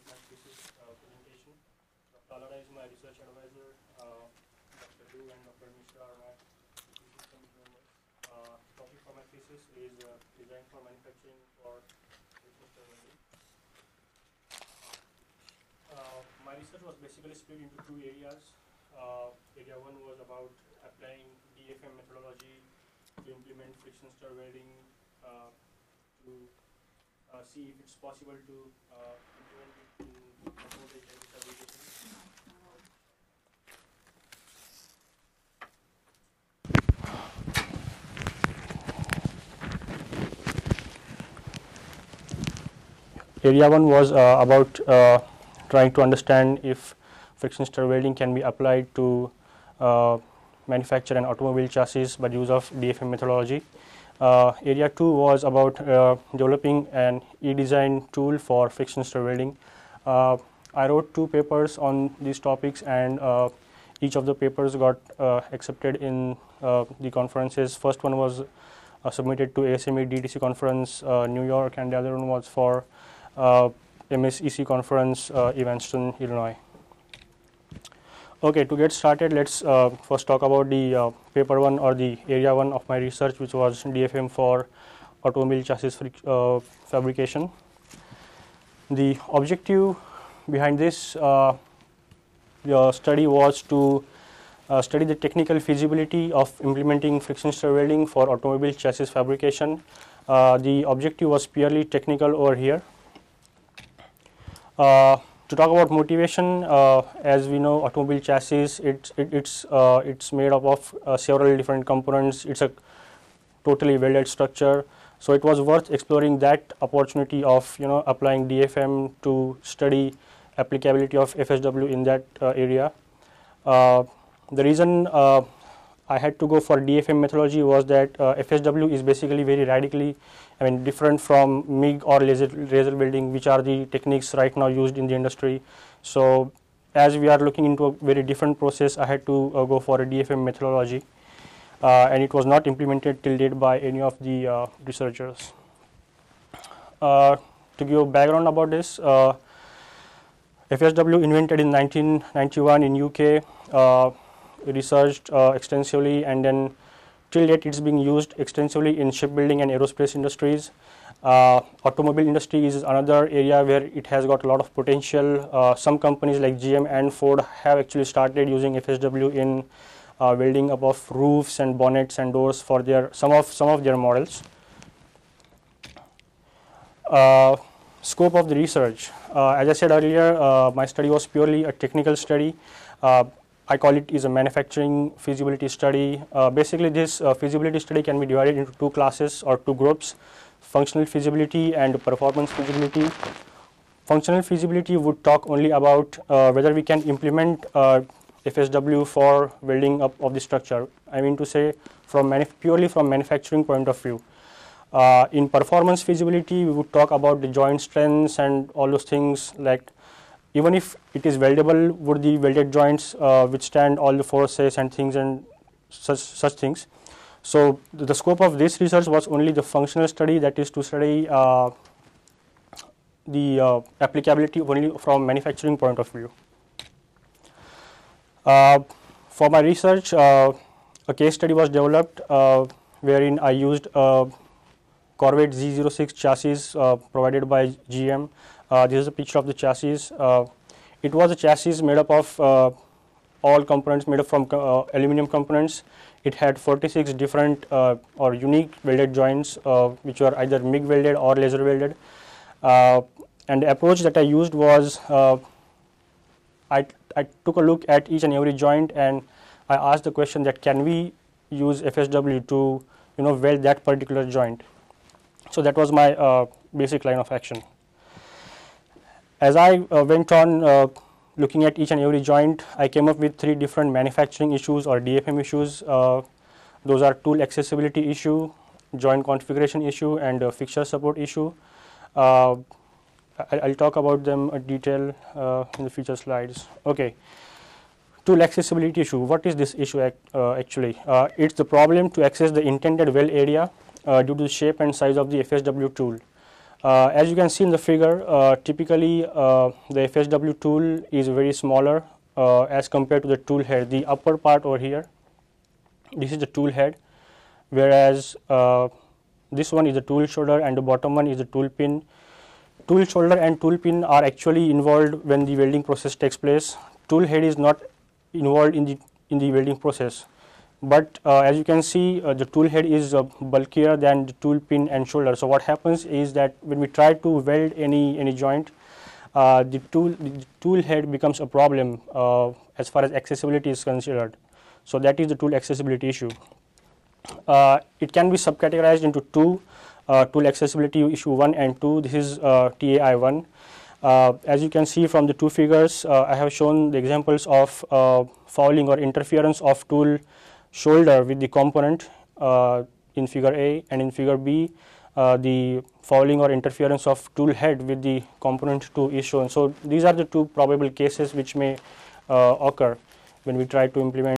my thesis presentation. Dr. Alada is my research advisor. Dr. Du and Dr. Mishra are my thesis committee members. Topic for my thesis is design for manufacturing for friction welding. My research was basically split into two areas. Area one was about applying DFM methodology to implement friction stir welding to see if it's possible to implement it in automobile chassis fabrication. Area one was about trying to understand if friction stir welding can be applied to manufacture an automobile chassis by the use of DFM methodology. Area 2 was about developing an e-design tool for friction stir welding. I wrote 2 papers on these topics, and each of the papers got accepted in the conferences. First one was submitted to ASME DTC conference New York, and the other one was for MSEC conference Evanston, Illinois. Okay, to get started, let's first talk about the paper 1 or the area 1 of my research, which was DFM for automobile chassis fabrication. The objective behind this study was to study the technical feasibility of implementing friction stir welding for automobile chassis fabrication. The objective was purely technical over here. To talk about motivation, as we know, automobile chassis, it's made up of several different components. It's a totally welded structure, so it was worth exploring that opportunity of applying DFM to study applicability of FSW in that area. The reason I had to go for DFM methodology was that FSW is basically very radically different from MIG or laser welding, which are the techniques right now used in the industry. So as we are looking into a very different process, I had to go for a DFM methodology, and it was not implemented till date by any of the researchers. To give a background about this, FSW invented in 1991 in UK, researched extensively, and then till date it's being used extensively in shipbuilding and aerospace industries. Automobile industry is another area where it has got a lot of potential. Some companies like GM and Ford have actually started using FSW in welding above roofs and bonnets and doors for their some of their models. Scope of the research. As I said earlier, my study was purely a technical study. I call it is a manufacturing feasibility study. Basically, this feasibility study can be divided into 2 classes or 2 groups: functional feasibility and performance feasibility. Functional feasibility would talk only about whether we can implement FSW for welding up of the structure. I mean to say, purely from manufacturing point of view. In performance feasibility, we would talk about the joint strengths and all those things, like even if it is weldable, would the welded joints withstand all the forces and things and such things. So the scope of this research was only the functional study, that is to study the applicability only from manufacturing point of view. For my research, a case study was developed wherein I used Corvette Z06 chassis provided by GM. This is a picture of the chassis. It was a chassis made up of all components made up from aluminum components. It had 46 different or unique welded joints, which were either MIG welded or laser welded. And the approach that I used was I took a look at each and every joint, and I asked the question that can we use FSW to weld that particular joint. So that was my basic line of action. As I went on looking at each and every joint, I came up with 3 different manufacturing issues or DFM issues. Those are tool accessibility issue, joint configuration issue, and fixture support issue. I'll talk about them in detail in the future slides. Okay. Tool accessibility issue. What is this issue actually? It's the problem to access the intended weld area due to the shape and size of the FSW tool. As you can see in the figure, typically the FSW tool is very smaller as compared to the tool head. The upper part over here, this is the tool head, whereas this one is the tool shoulder and the bottom one is the tool pin. Tool shoulder and tool pin are actually involved when the welding process takes place. Tool head is not involved in the welding process, but as you can see, the tool head is bulkier than the tool pin and shoulder. So what happens is that when we try to weld any joint, the tool head becomes a problem as far as accessibility is considered. So that is the tool accessibility issue. It can be subcategorized into two: tool accessibility issue 1 and 2. This is TAI 1. As you can see from the two figures, I have shown the examples of fouling or interference of tool shoulder with the component in figure A, and in figure B the fouling or interference of tool head with the component 2 is shown. So these are the two probable cases which may occur when we try to implement